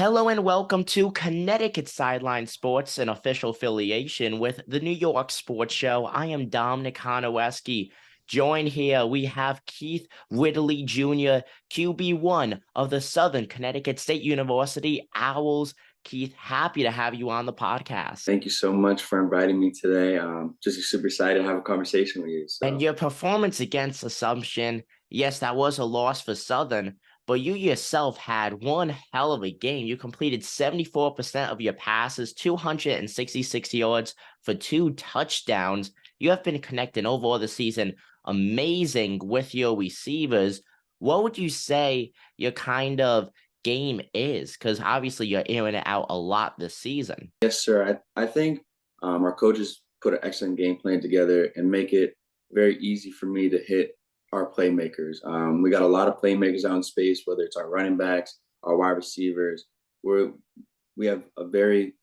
Hello and welcome to Connecticut Sideline Sports, an official affiliation with the New York Sports Show. I am Dominic Konowski. Joined here, we have Keith Ridley Jr., QB1 of the Southern Connecticut State University Owls. Keith, happy to have you on the podcast. Thank you so much for inviting me today. Just super excited to have a conversation with you. And your performance against Assumption, yes, that was a loss for Southern, but you yourself had one hell of a game. You completed 74% of your passes, 266 yards for 2 touchdowns. You have been connecting overall the season amazing with your receivers. What would you say your kind of game is? Because obviously you're airing it out a lot this season. Yes, sir. I think our coaches put an excellent game plan together and make it very easy for me to hit our playmakers. We got a lot of playmakers out in space, whether it's our running backs, our wide receivers. We have a very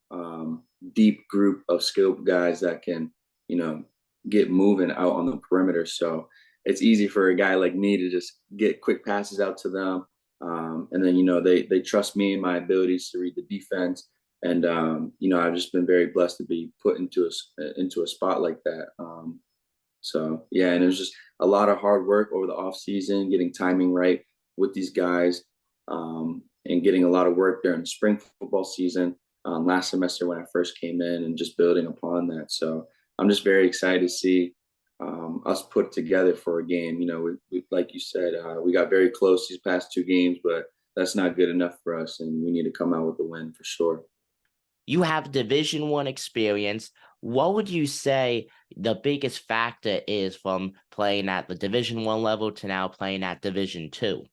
deep group of skilled guys that can, get moving out on the perimeter. So it's easy for a guy like me to just get quick passes out to them. And then, they trust me and my abilities to read the defense. And, I've just been very blessed to be put into a spot like that. So yeah, and it was just a lot of hard work over the off season, getting timing right with these guys, and getting a lot of work during the spring football season last semester when I first came in, and just building upon that. So I'm just very excited to see us put together for a game. We like you said, we got very close these past 2 games, but that's not good enough for us, and we need to come out with a win for sure. You have Division I experience. What would you say the biggest factor is from playing at the Division I level to now playing at Division II?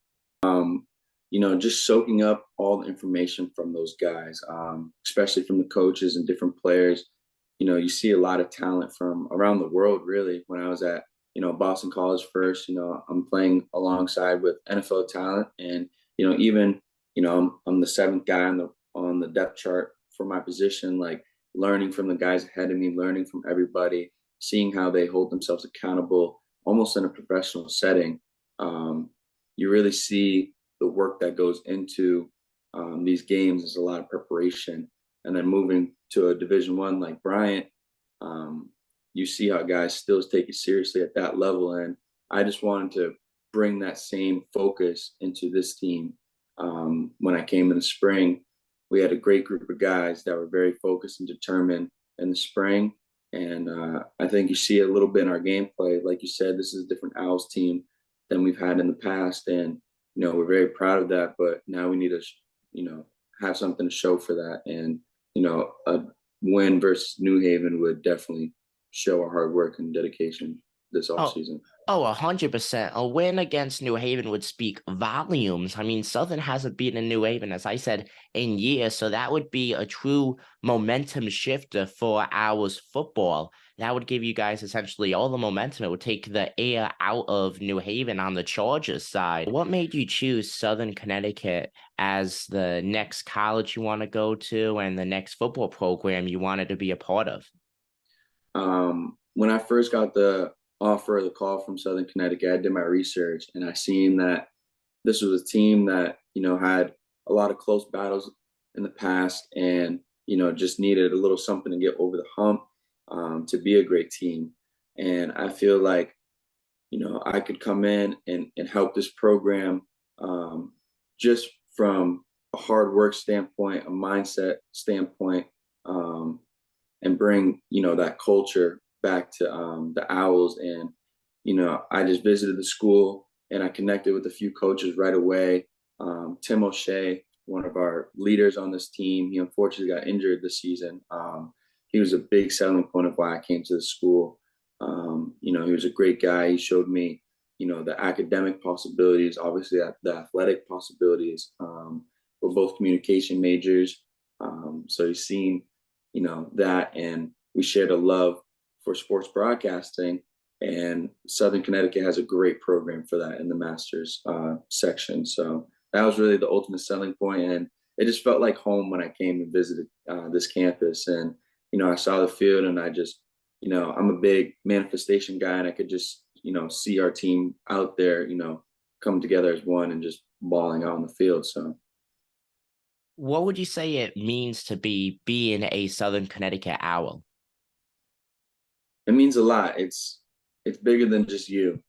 Just soaking up all the information from those guys, especially from the coaches and different players. You see a lot of talent from around the world, really. When I was at, Boston College first, I'm playing alongside with NFL talent. And, even, I'm the 7th guy on the depth chart for my position, like learning from the guys ahead of me, learning from everybody, seeing how they hold themselves accountable, almost in a professional setting. You really see the work that goes into these games. Is a lot of preparation. And then moving to a Division I like Bryant, you see how guys still take it seriously at that level. And I just wanted to bring that same focus into this team. When I came in the spring, we had a great group of guys that were very focused and determined in the spring. And I think you see a little bit in our gameplay. Like you said, this is a different Owls team than we've had in the past. And, we're very proud of that. But now we need to, have something to show for that. And, a win versus New Haven would definitely show our hard work and dedication this offseason. 100%. A win against New Haven would speak volumes. I mean, Southern hasn't beaten New Haven, as I said, in years, so that would be a true momentum shifter for Owls football. That would give you guys essentially all the momentum. It would take the air out of New Haven on the Chargers side. What made you choose Southern Connecticut as the next college you want to go to and the next football program you wanted to be a part of? When I first got the offer, the call from Southern Connecticut, I did my research, and I seen that this was a team that, had a lot of close battles in the past, and, just needed a little something to get over the hump, to be a great team. And I feel like, I could come in and help this program, just from a hard work standpoint, a mindset standpoint, and bring, that culture back to the Owls. And, I just visited the school and I connected with a few coaches right away. Tim O'Shea, one of our leaders on this team, he unfortunately got injured this season. He was a big selling point of why I came to the school. He was a great guy. He showed me, the academic possibilities, obviously the athletic possibilities. We're both communication majors. So he's seen, that, and we shared a love for sports broadcasting, and Southern Connecticut has a great program for that in the master's section. So that was really the ultimate selling point, and it just felt like home when I came and visited this campus. And I saw the field, and I just, I'm a big manifestation guy, and I could just, see our team out there, come together as one and just balling out on the field. So What would you say it means to be being a Southern Connecticut Owl? It means a lot. It's bigger than just you.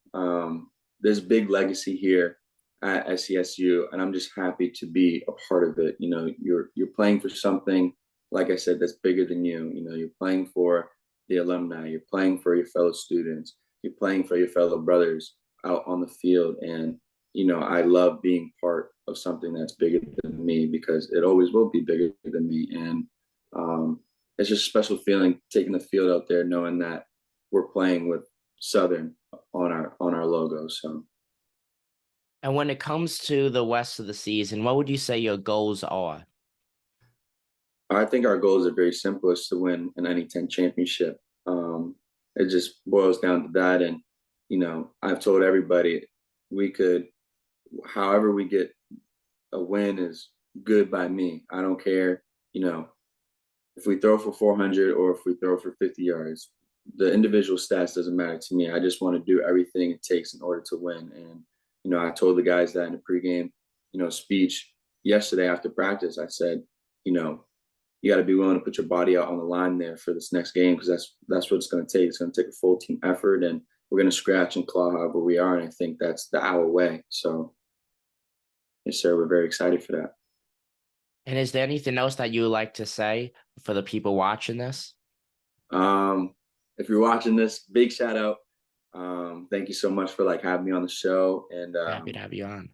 There's big legacy here at SCSU, and I'm just happy to be a part of it. You know, you're playing for something, like I said, that's bigger than you. You know, you're playing for the alumni, you're playing for your fellow students, you're playing for your fellow brothers out on the field, and you know, I love being part of something that's bigger than me because it always will be bigger than me, and um, it's just a special feeling taking the field out there, knowing that we're playing with Southern on our logo. So And when it comes to the rest of the season, what would you say your goals are? I think our goals are very simple: is to win an NE10 championship. It just boils down to that, and you know, I've told everybody we could, however we get a win is good by me. I don't care, you know, if we throw for 400 or if we throw for 50 yards. The individual stats doesn't matter to me. I just want to do everything it takes in order to win. And you know, I told the guys that in the pregame, you know, speech yesterday after practice. I said, you know, you got to be willing to put your body out on the line there for this next game because that's what it's going to take. It's going to take a full team effort, and we're going to scratch and claw however we are. And I think that's the our way. So yes, sir, we're very excited for that. And is there anything else that you would like to say for the people watching this? Um, if you're watching this, big shout out. Thank you so much for like having me on the show. And Happy to have you on.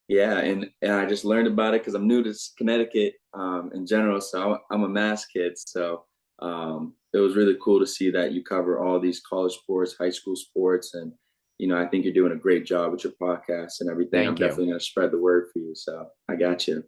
yeah, and I just learned about it because I'm new to Connecticut in general. So I'm a Mass kid. So it was really cool to see that you cover all these college sports, high school sports, and you know I think you're doing a great job with your podcast and everything. I'm Thank you. definitely going to spread the word for you. So I got you.